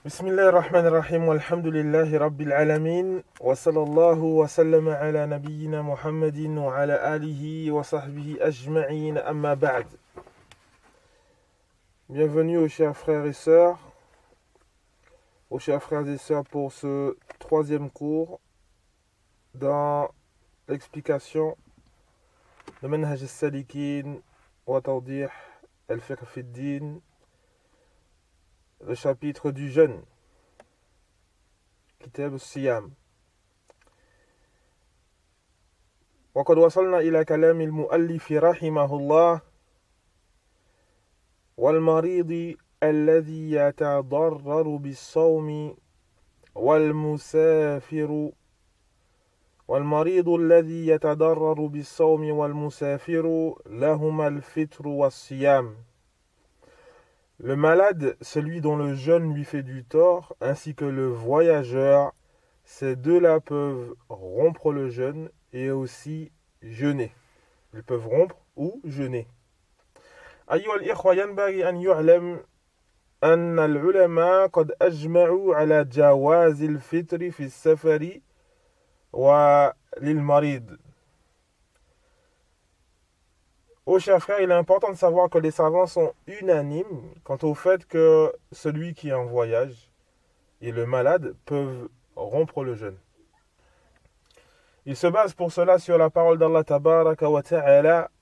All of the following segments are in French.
بسم الله الرحمن الرحيم والحمد لله رب العالمين وصلى الله وسلم على نبينا محمد وعلى آله وصحبه أجمعين أما بعد. Bienvenue aux chers frères et sœurs, pour ce troisième cours dans l'explication de Manhaj al-Salikin wa Tawdih al-Fiqh fi ad-Din, le chapitre du jeûne, Kitab al-Siyam. وقد وصلنا إلى كلام المؤلف رحمه الله والمريض الذي يتضرر بالصوم والمسافر لهما الفطر والصيام. Le malade, celui dont le jeûne lui fait du tort, ainsi que le voyageur, ces deux-là peuvent rompre le jeûne et aussi jeûner. Ils peuvent rompre ou jeûner. أيها الإخوة ينبغي أن يعلم أن العلماء قد أجمعوا على جواز الفطر في السفر وللمريض. Ô chers frères, il est important de savoir que les savants sont unanimes quant au fait que celui qui est en voyage et le malade peuvent rompre le jeûne. Ils se basent pour cela sur la parole d'Allah tabaraka wa ta'ala: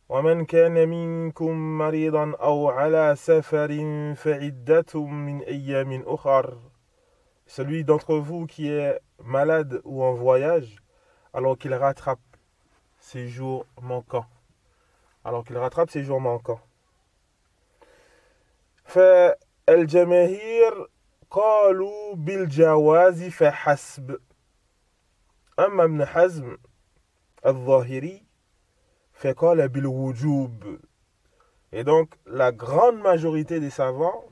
وَمَنْ كَانَ مِنْكُمْ مَرِيضًا أَوْ عَلَى سَفَرٍ فَعِدَّةٌ مِنْ أَيَّامٍ أُخَرَ. Celui d'entre vous qui est malade ou en voyage, alors qu'il rattrape ses jours manquants. فالجماهير قالوا بالجواز فحسب. أما ابن حزم الظاهري فقال بالوجوب. Et donc la grande majorité des savants,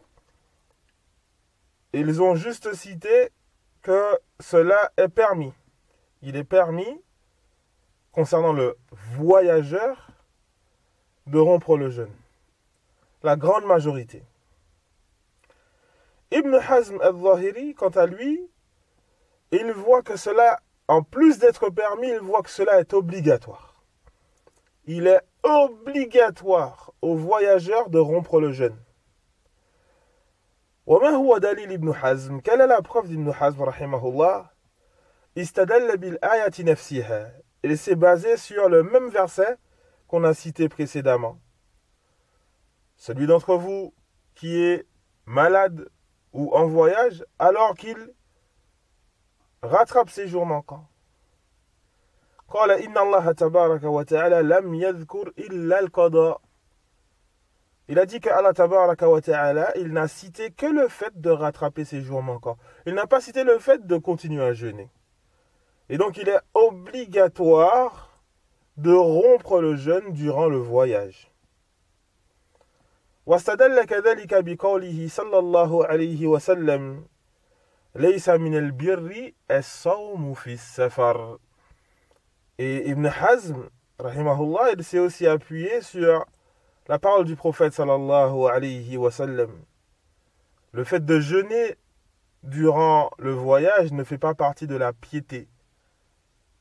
ils ont juste cité que cela est permis. Il est permis, concernant le voyageur, de rompre le jeûne. La grande majorité. Ibn Hazm al-Zahiri, quant à lui, il voit que cela, en plus d'être permis, il voit que cela est obligatoire. Il est obligatoire aux voyageurs de rompre le jeûne. وما هو دليل ابن حزم؟ Quelle est la preuve d'Ibn Hazm rahimahullah? استدل بالآية نفسها. Il s'est basé sur le même verset qu'on a cité précédemment. Celui d'entre vous qui est malade ou en voyage alors qu'il rattrape ses jours manquants. قال إن الله تبارك وتعالى لم يذكر إلا القضاء. Il a dit que Allah tabaraka wa ta'ala, il n'a cité que le fait de rattraper ses jours manquants. Il n'a pas cité le fait de continuer à jeûner. Et donc il est obligatoire de rompre le jeûne durant le voyage. واستدل كذلك بقوله صلى الله عليه وسلم ليس من البر الصوم في السفر. Et Ibn Hazm rahimahullah, il s'est aussi appuyé sur la parole du prophète sallallahu alayhi wa sallam. Le fait de jeûner durant le voyage ne fait pas partie de la piété.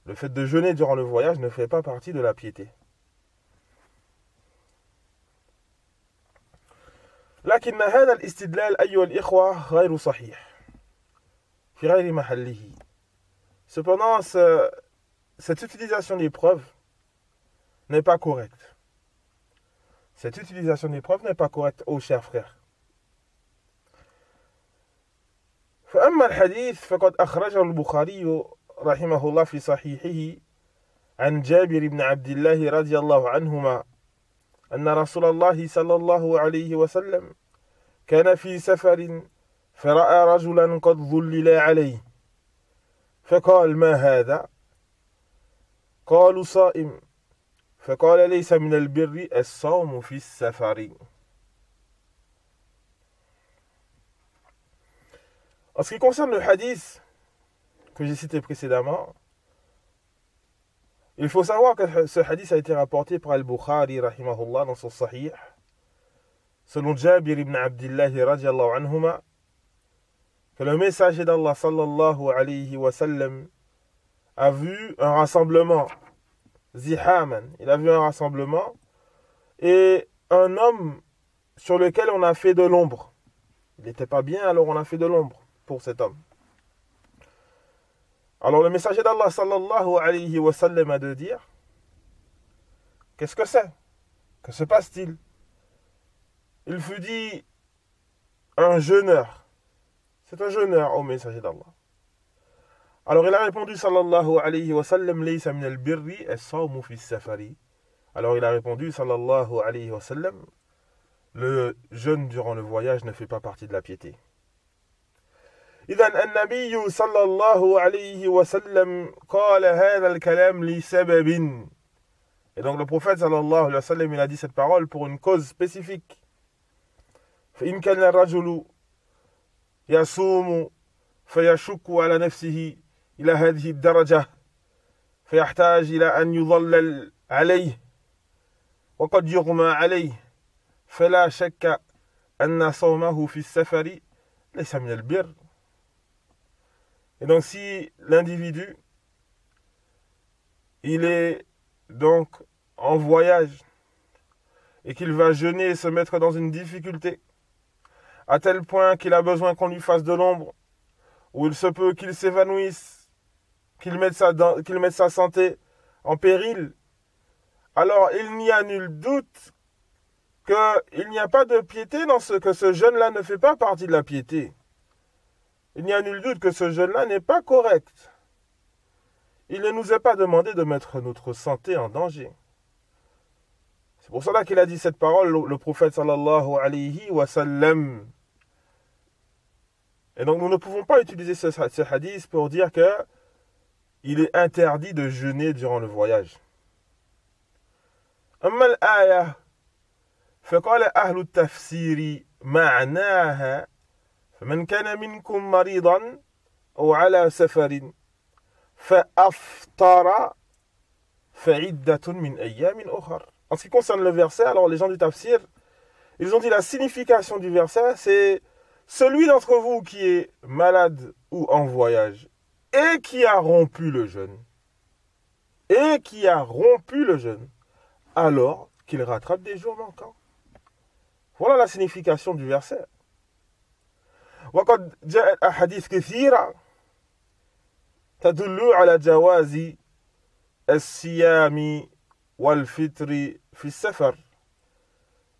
Le fait de jeûner durant le voyage ne fait pas partie de la piété. لكن هذا الاستدلال أيها الإخوة غير صحيح في غير محله. Cependant, cette utilisation des preuves n'est pas correcte. Cette utilisation des preuves n'est pas correcte, ô chers frères. فأما الحديث فقد أخرجه البخاري رحمه الله في صحيحه عن جابر بن عبد الله رضي الله عنهما أن رسول الله صلى الله عليه وسلم كان في سفر فرأى رجلا قد ظلل عليه فقال ما هذا؟ قالوا صائم فقال ليس من البر الصوم في السفر. En ce qui concerne le hadith que j'ai cité précédemment, il faut savoir que ce hadith a été rapporté par Al-Bukhari rahimahullah dans son Sahih, selon Jabir ibn Abdullah radiyallahu anhuma, que le messager d'Allah sallallahu alayhi wa sallam a vu un rassemblement, zihaman, il a vu un rassemblement, et un homme sur lequel on a fait de l'ombre. Il n'était pas bien, alors on a fait de l'ombre pour cet homme. Alors le messager d'Allah sallallahu alayhi wa sallam a de dire, qu'est-ce que c'est? Que se passe-t-il? Il fut dit, un jeûneur. C'est un jeûneur au messager d'Allah. Alors il a répondu sallallahu alayhi wa sallam, laysa min al-birri as-sawmu fi as-safari. Alors il a répondu sallallahu alayhi wa sallam, le jeûne durant le voyage ne fait pas partie de la piété. إذن النبي صلى الله عليه وسلم قال هذا الكلام لسبب. Et donc le prophète sallallahu alayhi wa sallam, il a dit cette parole pour une cause spécifique. فإن كان الرجل يصوم فيشك على نفسه إلى هذه الدرجة فيحتاج إلى أن يظلل عليه وقد يغمى عليه فلا شك أن صومه في السفر ليس من البر. Et donc si l'individu il est donc en voyage et qu'il va jeûner et se mettre dans une difficulté à tel point qu'il a besoin qu'on lui fasse de l'ombre, où il se peut qu'il s'évanouisse, qu'il mette sa santé en péril, alors il n'y a nul doute qu'il n'y a pas de piété dans ce que ce jeûne-là ne fait pas partie de la piété. Il n'y a nul doute que ce jeûne-là n'est pas correct. Il ne nous est pas demandé de mettre notre santé en danger. C'est pour cela qu'il a dit cette parole, le prophète sallallahu alayhi wa sallam. Et donc nous ne pouvons pas utiliser ce hadith pour dire que il est interdit de jeûner durant le voyage. أما الآية فقال أهل التفسير معناها فمن كان منكم مريضا أو على سفر فأفطر فعدة من أيام أخر. En ce qui concerne le verset, alors les gens du tafsir, ils ont dit la signification du verset, c'est celui d'entre vous qui est malade ou en voyage et qui a rompu le jeûne, alors qu'il rattrape des jours manquants. Voilà la signification du verset. وقد جاءت أحاديث كثيرة تدل على جواز الصيام والفطر في السفر.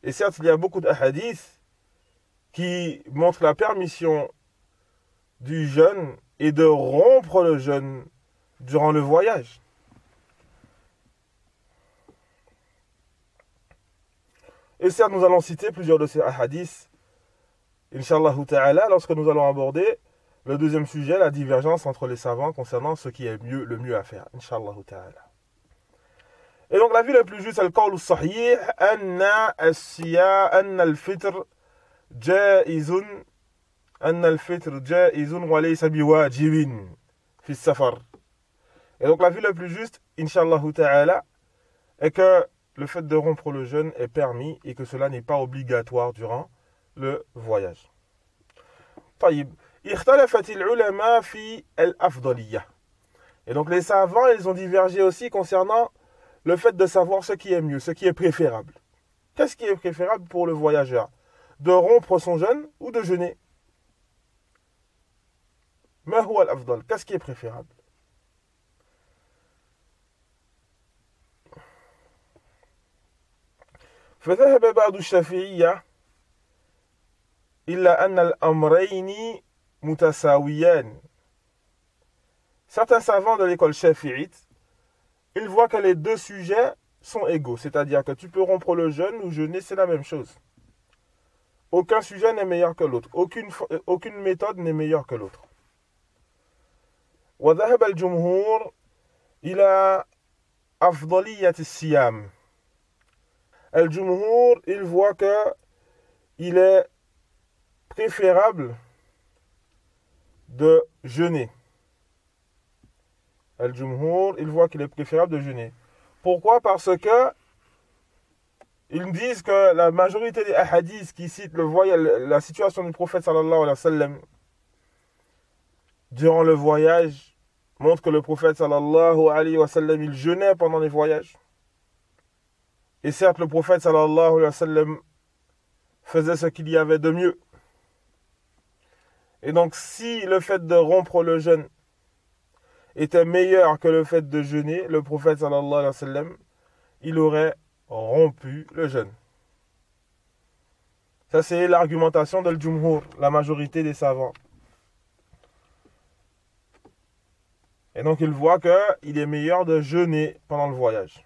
Et certes, il y a beaucoup d'ahadiths qui montrent la permission du jeûne et de rompre le jeûne durant le voyage. Et certes, nous allons citer plusieurs de ces hadiths, Inch'Allah ta'ala, lorsque nous allons aborder le deuxième sujet, la divergence entre les savants concernant ce qui est le mieux à faire, Inch'Allah ta'ala. Et donc la vie la plus juste, c'est le qawl sahih, anna al-fitr jaizun wa laysa biwajibin fi safar. Et donc la vie la plus juste, Inch'Allah ta'ala, est que le fait de rompre le jeûne est permis et que cela n'est pas obligatoire durant le voyage. طيب اختلفت العلماء في الأفضلية. Et donc les savants, ils ont divergé aussi concernant le fait de savoir ce qui est mieux, ce qui est préférable. Qu'est-ce qui est préférable pour le voyageur? De rompre son jeûne ou de jeûner? ما هو الأفضل? Qu'est-ce qui est préférable? فذهب بعض الشافعية إلا أن الأمرين متساويان. Certains savants de l'école shafi'ite, ils voient que les deux sujets sont égaux, c'est-à-dire que tu peux rompre le jeûne ou jeûner, c'est la même chose. Aucun sujet n'est meilleur que l'autre, aucune méthode n'est meilleure que l'autre. وذهب الجمهور إلى أفضلية الصيام. Al-Jumhur, il voit que il est préférable de jeûner. Al-Jumhur, il voit qu'il est préférable de jeûner. Pourquoi? Parce que ils disent que la majorité des hadiths qui citent la situation du prophète sallallahu alayhi wa sallam, durant le voyage montre que le prophète sallallahu alayhi wa sallam, il jeûnait pendant les voyages. Et certes, le prophète sallallahu alayhi wa sallam faisait ce qu'il y avait de mieux. Et donc, si le fait de rompre le jeûne était meilleur que le fait de jeûner, le prophète sallallahu alayhi wa sallam, il aurait rompu le jeûne. Ça, c'est l'argumentation de l'Jumhur, la majorité des savants. Et donc, il voit qu'il est meilleur de jeûner pendant le voyage.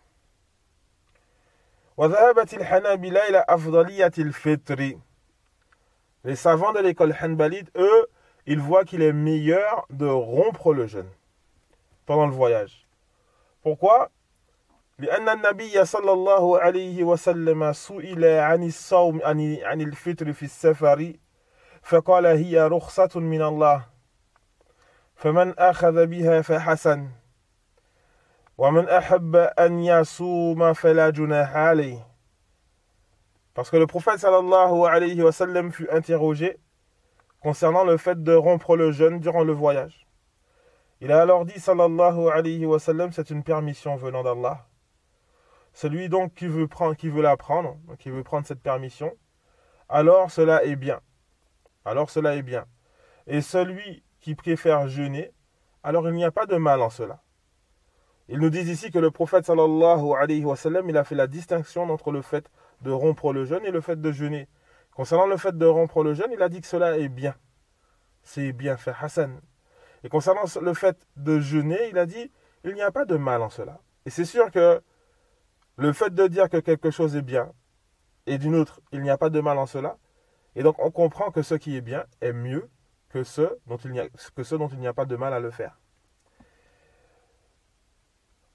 Les savants de l'école hanbalite, eux, ils voient qu'il est meilleur de rompre le jeûne pendant le voyage. Pourquoi? لأن النبي صلى الله عليه وسلم سئل عن الصوم عن الفطر في السفر فقال هي رخصة من الله فمن أخذ بها فحسن ومن أحب أن يصوم فلا جناح عليه. Parce que le prophète sallallahu alayhi wa sallam fut interrogé concernant le fait de rompre le jeûne durant le voyage. Il a alors dit sallallahu alayhi wa sallam, c'est une permission venant d'Allah. Celui donc qui veut la prendre, qui veut prendre cette permission, alors cela est bien. Alors cela est bien. Et celui qui préfère jeûner, alors il n'y a pas de mal en cela. Ils nous disent ici que le prophète sallallahu alayhi wa sallam, il a fait la distinction entre le fait de rompre le jeûne et le fait de jeûner. Concernant le fait de rompre le jeûne, il a dit que cela est bien. C'est bien fait, Hassan. Et concernant le fait de jeûner, il a dit il n'y a pas de mal en cela. Et c'est sûr que le fait de dire que quelque chose est bien et d'une autre, il n'y a pas de mal en cela, et donc on comprend que ce qui est bien est mieux que ce dont il n'y a pas de mal à le faire.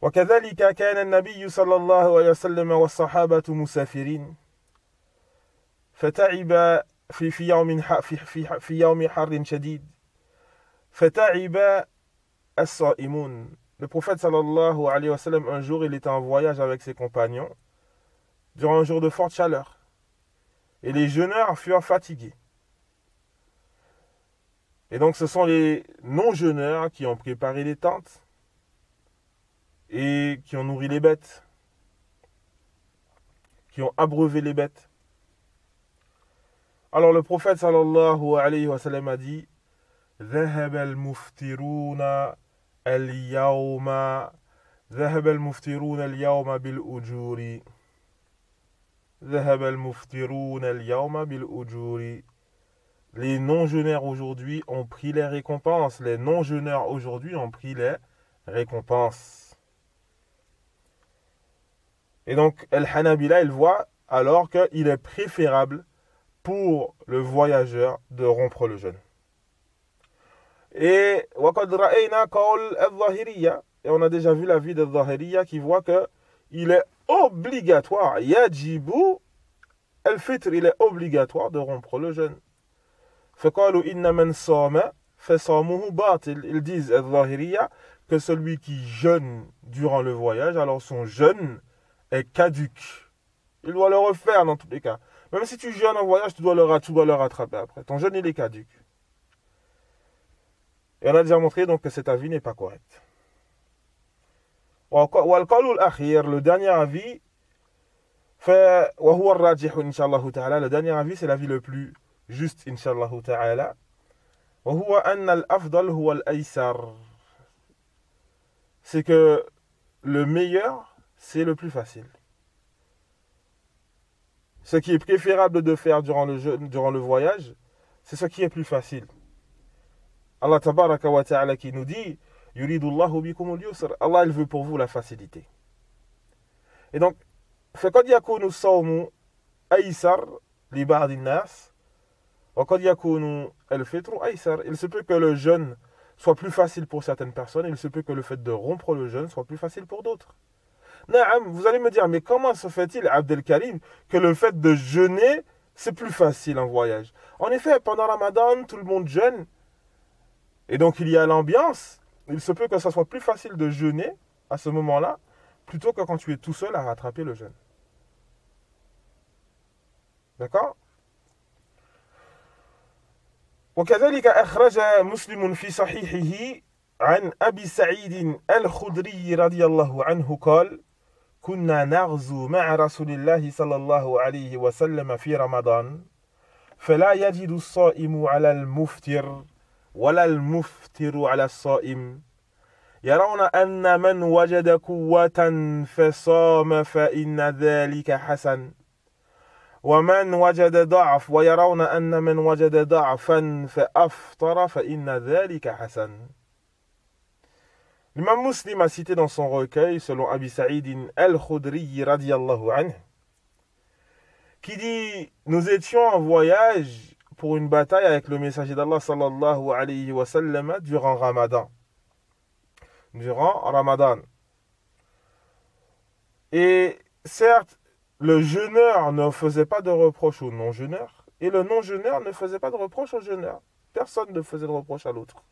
وكذلك كان النبي صلى الله عليه وسلم والصحابة مسافرين فتعب في يوم حر شديد فتعب الصائمون. Le prophète sallallahu alayhi wa sallam, un jour, il était en voyage avec ses compagnons durant un jour de forte chaleur. Et les jeûneurs furent fatigués. Et donc, ce sont les non-jeûneurs qui ont préparé les tentes et qui ont nourri les bêtes, qui ont abreuvé les bêtes. Alors, le prophète sallallahu alayhi wa sallam a dit ذهب المفطرون اليوم ذهب المفطرون اليوم بالأجور ذهب المفطرون اليوم بالأجور. Les non-jeûneurs aujourd'hui ont pris les récompenses. Les non-jeûneurs aujourd'hui ont pris les récompenses. Et donc, Al-Hanabila, il voit alors qu'il est préférable pour le voyageur de rompre le jeûne. Et on a déjà vu l'avis de Zahiriya qui voit que il est obligatoire, yajibu al-fitr, il est obligatoire de rompre le jeûne. Ils disent Zahiriya que celui qui jeûne durant le voyage, alors son jeûne est caduc. Il doit le refaire dans tous les cas. Même si tu jeûnes en voyage, tu dois le rattraper après. Ton jeûne, il est caduc. Et on a déjà montré donc que cet avis n'est pas correct. Le dernier avis, le dernier avis, c'est l'avis le plus juste, inshallah ta'ala. C'est que le meilleur, c'est le plus facile. Ce qui est préférable de faire durant le voyage, c'est ce qui est plus facile. Allah tabaraka wa ta'ala qui nous dit yuridullahu bikumul yusr. Allah, il veut pour vous la facilité. Et donc, فقد يكون الصوم أيسر لبعض الناس وقد يكون الفطر أيسر. Il se peut que le jeûne soit plus facile pour certaines personnes, et il se peut que le fait de rompre le jeûne soit plus facile pour d'autres. Naam, vous allez me dire, mais comment se fait-il, Abdel Karim, que le fait de jeûner, c'est plus facile en voyage? En effet, pendant Ramadan, tout le monde jeûne, et donc il y a l'ambiance. Il se peut que ça soit plus facile de jeûner à ce moment-là, plutôt que quand tu es tout seul à rattraper le jeûne. D'accord? وكذلك أخرج مسلم في صحيحه عن أبي سعيد الخدري رضي الله عنه قال كنا نغزو مع رسول الله صلى الله عليه وسلم في رمضان فلا يجد الصائم على المفطر ولا المفطر على الصائم يرون أن من وجد قوة فصام فإن ذلك حسن ومن وجد ضعف ويرون أن من وجد ضعفا فأفطر فإن ذلك حسن. L'imam Muslim a cité dans son recueil, selon Abi Sa'id al-Khudri radiyallahu anhu, qui dit « Nous étions en voyage pour une bataille avec le messager d'Allah sallallahu alayhi wa sallam durant Ramadan. Durant Ramadan. Et certes, le jeûneur ne faisait pas de reproche au non-jeûneur, et le non-jeûneur ne faisait pas de reproche au jeûneur. Personne ne faisait de reproche à l'autre.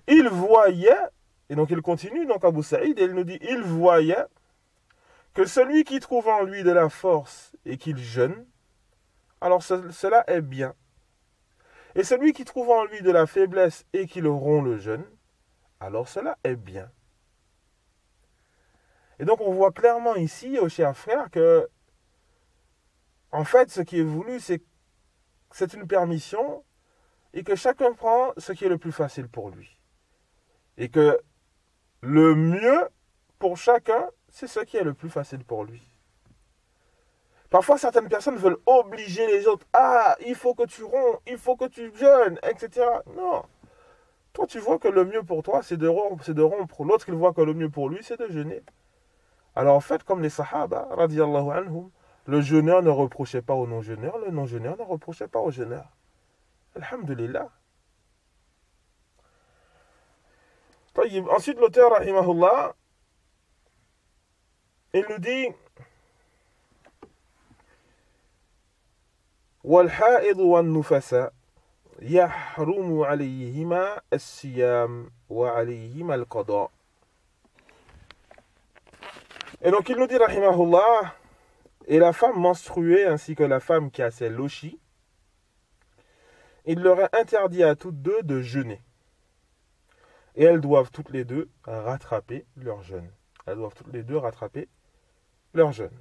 Il voyait, et donc il continue, donc Abu Saïd, et il nous dit, il voyait que celui qui trouve en lui de la force et qu'il jeûne, alors cela est bien. Et celui qui trouve en lui de la faiblesse et qu'il rompt le jeûne, alors cela est bien. Et donc on voit clairement ici, aux chers frères, que en fait ce qui est voulu, c'est une permission et que chacun prend ce qui est le plus facile pour lui. Et que le mieux pour chacun, c'est ce qui est le plus facile pour lui. Parfois, certaines personnes veulent obliger les autres. Ah, il faut que tu romps, il faut que tu jeûnes, etc. Non. Toi, tu vois que le mieux pour toi, c'est de rompre. L'autre, il voit que le mieux pour lui, c'est de jeûner. Alors, en fait, comme les Sahaba, radiyallahu anhum, le jeûneur ne reprochait pas au non-jeûneur, le non-jeûneur ne reprochait pas au jeûneur. Alhamdulillah. Ensuite, l'auteur, rahimahullah, il nous dit وَالْحَائِضُ وَالنُّفَسَاء يَحْرُمُ عَلَيْهِمَا الصِّيَامُ وَعَلَيْهِمَا الْقَضَاءُ. Et donc il nous dit, rahimahullah, et la femme menstruée ainsi que la femme qui a ses lochis, il leur est interdit à toutes deux de jeûner. Et elles doivent toutes les deux rattraper leur jeûne. Elles doivent toutes les deux rattraper leur jeûne.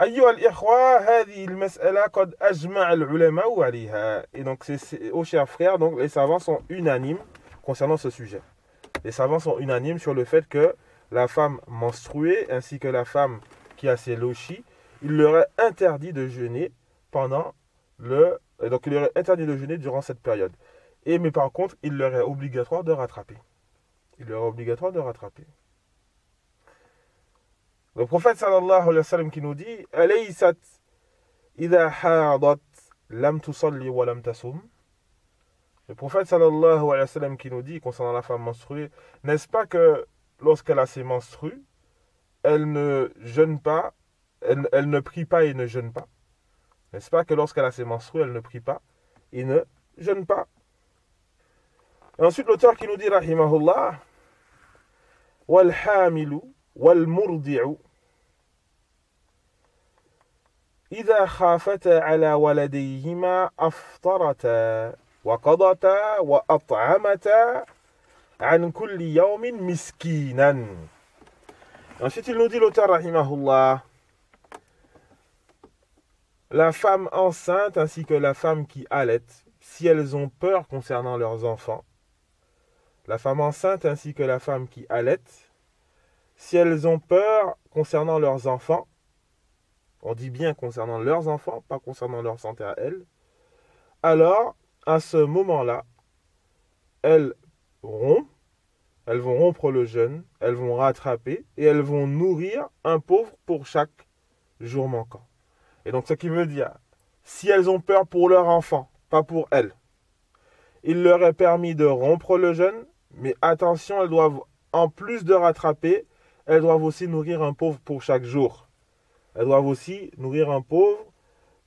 أيها الإخوة هذه المسألة قد أجمع العلماء عليها. Et donc, aux chers frères, donc, les savants sont unanimes concernant ce sujet. Les savants sont unanimes sur le fait que la femme menstruée ainsi que la femme qui a ses lochis, il leur est interdit de jeûner pendant donc il leur est interdit de jeûner durant cette période. Mais par contre, il leur est obligatoire de rattraper. Il leur est obligatoire de rattraper. Le prophète sallallahu alayhi wa sallam qui nous dit Alaysat idha hadat lam tusalli wa lam tasum. Le prophète sallallahu alayhi wa sallam qui nous dit concernant la femme menstruée, n'est-ce pas que lorsqu'elle a ses menstrues, elle ne jeûne pas, elle ne prie pas et ne jeûne pas. N'est-ce pas que lorsqu'elle a ses menstrues, elle ne prie pas et ne jeûne pas. Et ensuite l'auteur qui nous dit rahimahullah wal hamilu والمرضع إذا خافتا على ولديهما أفطرتا وقضتا وأطعمتا عن كل يوم مسكينا. Ensuite il nous dit l'auteur rahimahullah, la femme enceinte ainsi que la femme qui allaite, si elles ont peur concernant leurs enfants, la femme enceinte ainsi que la femme qui allaite, si elles ont peur concernant leurs enfants, on dit bien concernant leurs enfants, pas concernant leur santé à elles, alors, à ce moment-là, elles vont rompre le jeûne, elles vont rattraper et elles vont nourrir un pauvre pour chaque jour manquant. Et donc, ce qui veut dire, si elles ont peur pour leur enfant, pas pour elles, il leur est permis de rompre le jeûne, mais attention, elles doivent, en plus de rattraper, elles doivent aussi nourrir un pauvre pour chaque jour. Elles doivent aussi nourrir un pauvre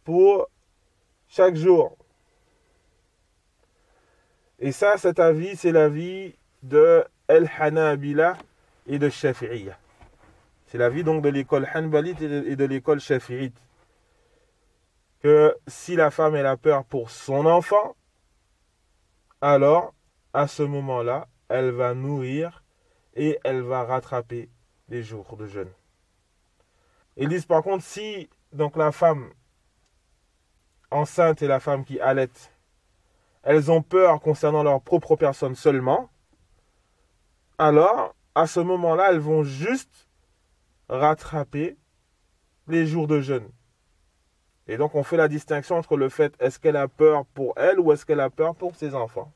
pour chaque jour. Et ça, cet avis, c'est l'avis de Al-Hanabila et de Shafi'iyya. C'est l'avis donc de l'école Hanbalite et de l'école Shafi'ite. que si la femme elle a peur pour son enfant, alors à ce moment-là, elle va nourrir et elle va rattraper les jours de jeûne. Ils disent par contre, si donc la femme enceinte et la femme qui allaite, elles ont peur concernant leur propre personne seulement, alors à ce moment-là, elles vont juste rattraper les jours de jeûne. Et donc on fait la distinction entre le fait, est-ce qu'elle a peur pour elle ou est-ce qu'elle a peur pour ses enfants.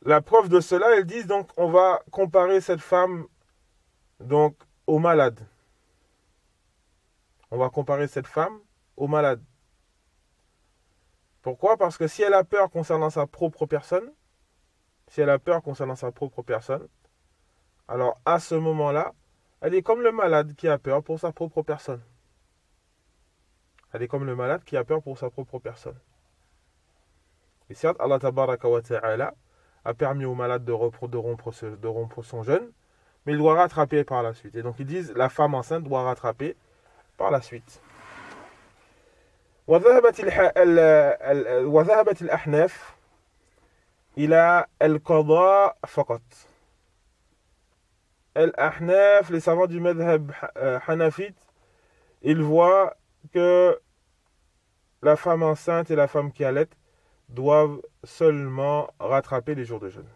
La preuve de cela, ils disent donc, on va comparer cette femme donc au malade. On va comparer cette femme au malade. Pourquoi? Parce que si elle a peur concernant sa propre personne, alors à ce moment-là, elle est comme le malade qui a peur pour sa propre personne. Et certes, Allah tabaraka wa ta'ala a permis au malade de rompre son jeûne, mais il doit rattraper par la suite. Et donc ils disent, la femme enceinte doit rattraper par la suite. وذهبت الأحناف إلى القضاء فقط. الأحناف, les savants du madhab hanafite, ils voient que la femme enceinte et la femme qui allait doivent seulement rattraper les jours de jeûne.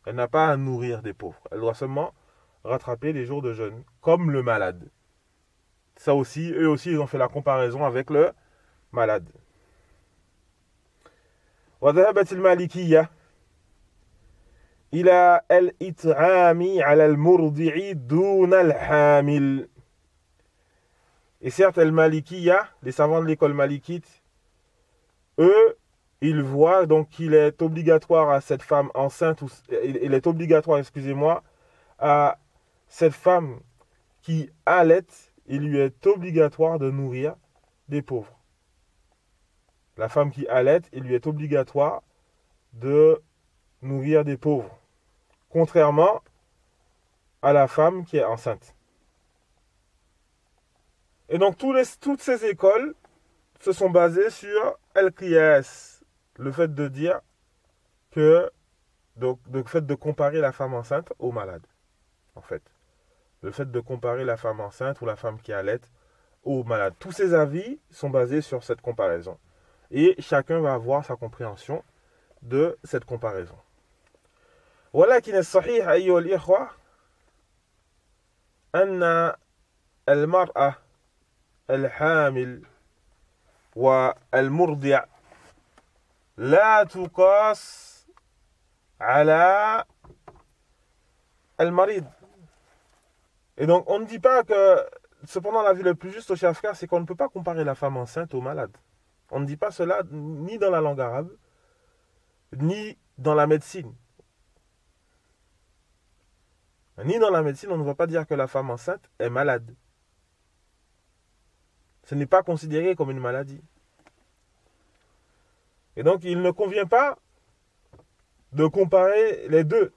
Elle n'a pas à nourrir des pauvres. Elle doit seulement rattraper les jours de jeûne, comme le malade. Ça aussi, eux aussi, ils ont fait la comparaison avec le malade. وذهبت المالكية إلى الإطعام على المرضع دون الحامل. Et certes, al-Malikiya, les savants de l'école malikite, eux, ils voient donc qu'il est obligatoire à cette femme enceinte, il est obligatoire, à cette femme qui allaite, il lui est obligatoire de nourrir des pauvres. La femme qui allaite, il lui est obligatoire de nourrir des pauvres, contrairement à la femme qui est enceinte. Et donc toutes ces écoles se sont basées sur al-qiyas, le fait de dire que, donc le fait de comparer la femme enceinte au malade, en fait. Le fait de comparer la femme enceinte ou la femme qui allaite au malade. Tous ces avis sont basés sur cette comparaison. Et chacun va avoir sa compréhension de cette comparaison. ولكن الصحيح أيها الإخوة أن المرأة الحامل والمرضع لا تقاس على المريض. Et donc on ne dit pas que, cependant l'avis le plus juste, chers frères, c'est qu'on ne peut pas comparer la femme enceinte au malade. On ne dit pas cela ni dans la langue arabe, ni dans la médecine. Ni dans la médecine, on ne va pas dire que la femme enceinte est malade. Ce n'est pas considéré comme une maladie. Et donc, il ne convient pas de comparer les deux.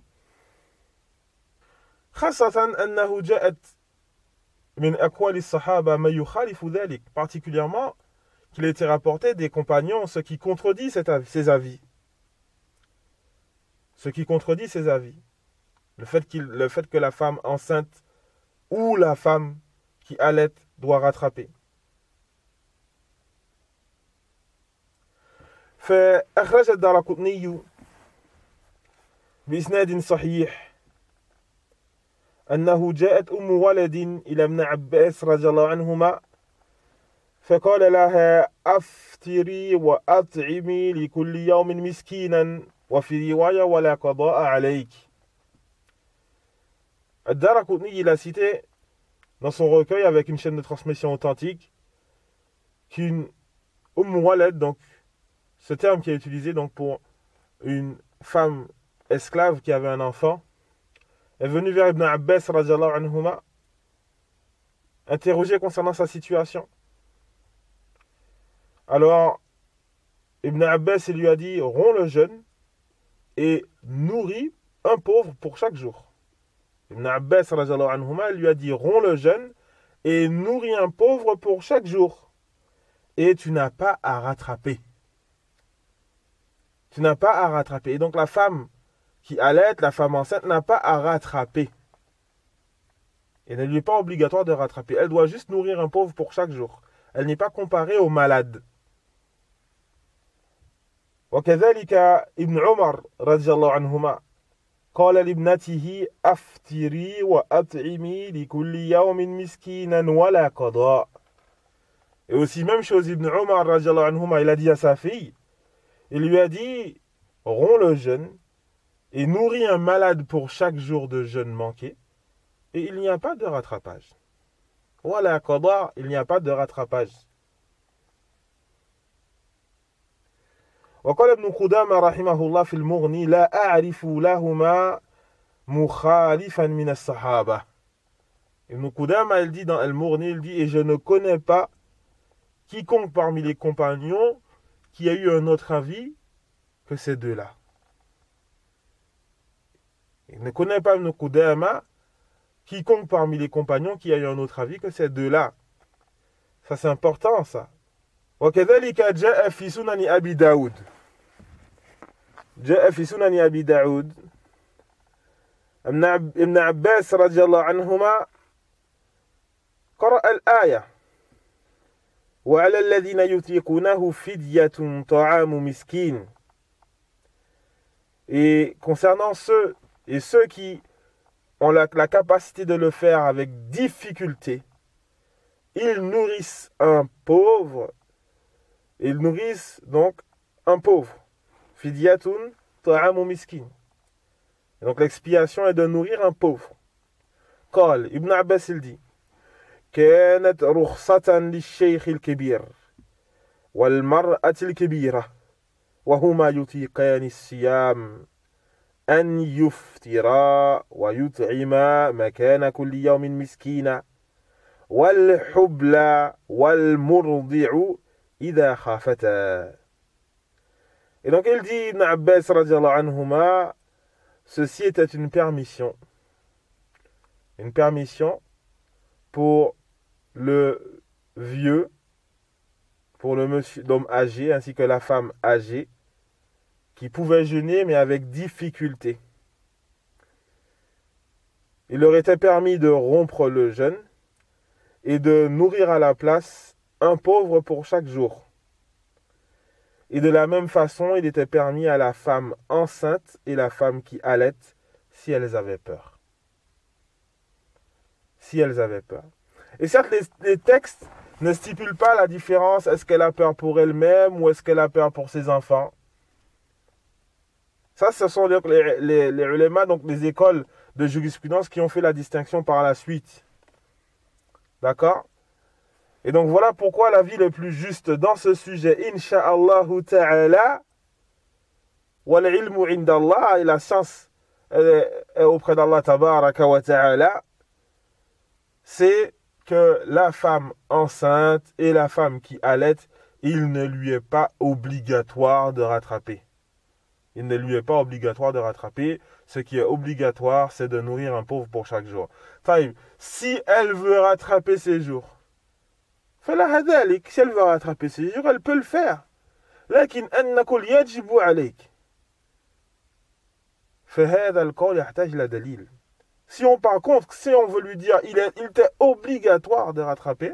Particulièrement qu'il a été rapporté des compagnons ce qui contredit ces avis. Le fait que la femme enceinte ou la femme qui allaite doit rattraper. فأخرج الدارقطني بإسناد صحيح أنه جاءت أم ولد إلى ابن عباس رضي الله عنهما فقال لها أفطري وأطعمي لكل يوم مسكينا وفي رواية ولا قضاء عليك. Ad-Daraqutni, il a cité dans son recueil avec une chaîne de transmission authentique qu'une Walad, donc ce terme qui est utilisé donc pour une femme esclave qui avait un enfant, est venue vers Ibn Abbas radhiyallahu anhuma interroger concernant sa situation. Alors Ibn Abbas lui a dit, romps le jeûne et nourris un pauvre pour chaque jour. Ibn Abbas radhiyallahu anhuma lui a dit, romps le jeûne et nourris un pauvre pour chaque jour. Et tu n'as pas à rattraper. Tu n'as pas à rattraper. Et donc la femme qui allaite, la femme enceinte, n'a pas à rattraper. Il ne lui est pas obligatoire de rattraper. Elle doit juste nourrir un pauvre pour chaque jour. Elle n'est pas comparée aux malades. وكذلك ابن عمر رضي الله عنهما قال لابنته أفطري وأطعمي لكل يوم مسكينا ولا قضاء. Et aussi même chose, Ibn Umar رضي الله عنهما, il a dit à sa fille, il lui a dit, romps le jeûne et nourris un malade pour chaque jour de jeûne manqué, et il n'y a pas de rattrapage. Wala qada, il n'y a pas de rattrapage. وقال ابن قدامة رحمه الله في المغني لا أعرف لهما مخالفا من الصحابة. Ibn Qudama, il dit dans Al-Mughni, il dit, et je ne connais pas quiconque parmi les compagnons qui a eu un autre avis que ces deux-là. Il ne connaît pas Ibn Qudama quiconque parmi les compagnons qui a eu un autre avis que ces deux-là. Ça, c'est important, ça. وكذلك جاء في سنن أبي داود. جاء في سنن أبي داود ابن عباس رضي الله عنهما قرأ الآية وعلى الذين يطيقونه فدية طعام مسكين. Et concernant ceux qui ont la capacité de le faire avec difficulté, ils nourrissent un pauvre. Ils nourrissent donc un pauvre. Fidyatun ta'amu miskin. Et donc l'expiation est de nourrir un pauvre. قال Ibn Abbas il dit كانت رخصة للشيخ الكبير والمرأة الكبيرة وهما يطيقان الصيام أن يفطرا ويطعما مكان كل يوم مسكينا والحبلى والمرضع إذا خافتا. Et donc il dit, Ibn Abbas radiallahu anhuma, ceci était une permission pour le vieux, pour le monsieur, l'homme âgé, ainsi que la femme âgée, qui pouvait jeûner, mais avec difficulté. Il leur était permis de rompre le jeûne et de nourrir à la place un pauvre pour chaque jour. Et de la même façon, il était permis à la femme enceinte et la femme qui allaite si elles avaient peur. Si elles avaient peur. Et certes, les textes ne stipulent pas la différence. Est-ce qu'elle a peur pour elle-même ou est-ce qu'elle a peur pour ses enfants? Ça, ce sont les ulémas, donc les écoles de jurisprudence qui ont fait la distinction par la suite. D'accord? Et donc voilà pourquoi l'avis le plus juste dans ce sujet, Inch'Allah ta'ala, wal ilmu indallah, et la science est auprès d'Allah tabaraka wa ta'ala, c'est que la femme enceinte et la femme qui allaite, il ne lui est pas obligatoire de rattraper. Il ne lui est pas obligatoire de rattraper. Ce qui est obligatoire, c'est de nourrir un pauvre pour chaque jour. Si elle veut rattraper ses jours, فلا ذلك, si elle veut rattraper ses jours, elle peut le faire. لكن أن نقول يجب عليك فهذا القول يحتاج إلى دليل. Si on par contre, si on veut lui dire il t'est obligatoire de rattraper,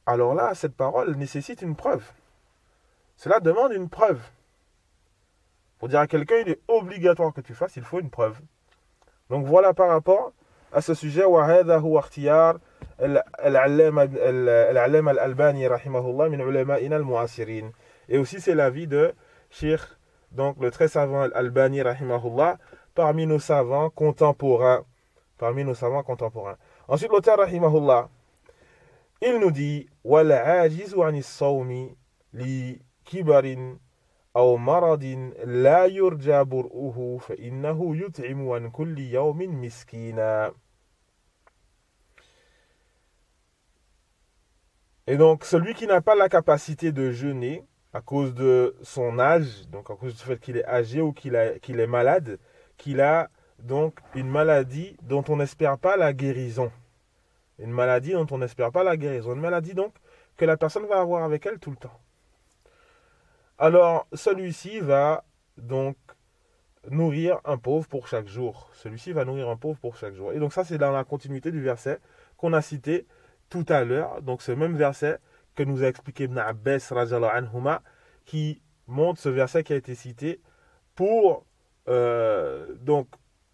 alors là, cette parole nécessite une preuve. Cela demande une preuve. Pour dire à quelqu'un il est obligatoire que tu fasses, il faut une preuve. Donc voilà par rapport à ce sujet. وهذا هو اختيار العلامة الألباني رحمه الله من علمائنا المعاصرين. Et aussi c'est l'avis de Cheikh, donc le très savant Al-Albani rahimahullah, parmi nos savants contemporains. Ensuite l'auteur rahimahullah, il nous dit والعاجز عن الصوم لكبر أو مرض لا يرجى برؤه فإنه يطعم عن كل يوم مسكينا. Et donc, celui qui n'a pas la capacité de jeûner à cause de son âge, donc à cause du fait qu'il est âgé ou qu'il est malade, qu'il a donc une maladie dont on n'espère pas la guérison. Une maladie dont on n'espère pas la guérison. Une maladie donc que la personne va avoir avec elle tout le temps. Alors, celui-ci va donc nourrir un pauvre pour chaque jour. Celui-ci va nourrir un pauvre pour chaque jour. Et donc ça, c'est dans la continuité du verset qu'on a cité tout à l'heure. Donc ce même verset que nous a expliqué Ibn Abbas radhiyallahu anhuma, qui montre ce verset qui a été cité pour donc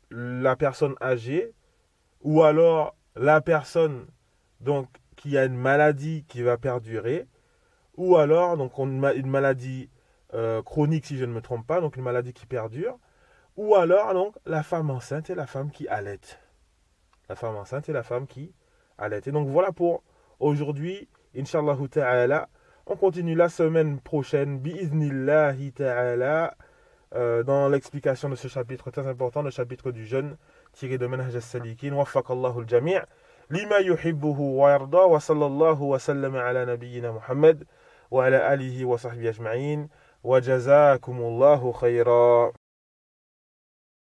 la personne âgée ou alors la personne donc qui a une maladie qui va perdurer ou alors donc une maladie chronique si je ne me trompe pas, donc une maladie qui perdure, ou alors donc la femme enceinte et la femme qui allaite. La femme enceinte et la femme qui allaite. Et donc voilà pour aujourd'hui, Inch'Allah ta'ala. On continue la semaine prochaine, bi'iznillahi ta'ala, dans l'explication de ce chapitre très important, le chapitre du jeûne, tiré de Manhaj as-Salikin. Waffaqallahu al-jami' lima yuhibbuhu wa yarda, wa sallallahu wa sallama ala nabiyyina Muhammad wa ala alihi wa sahbihi ajma'in, wa jazakumullahu khayra.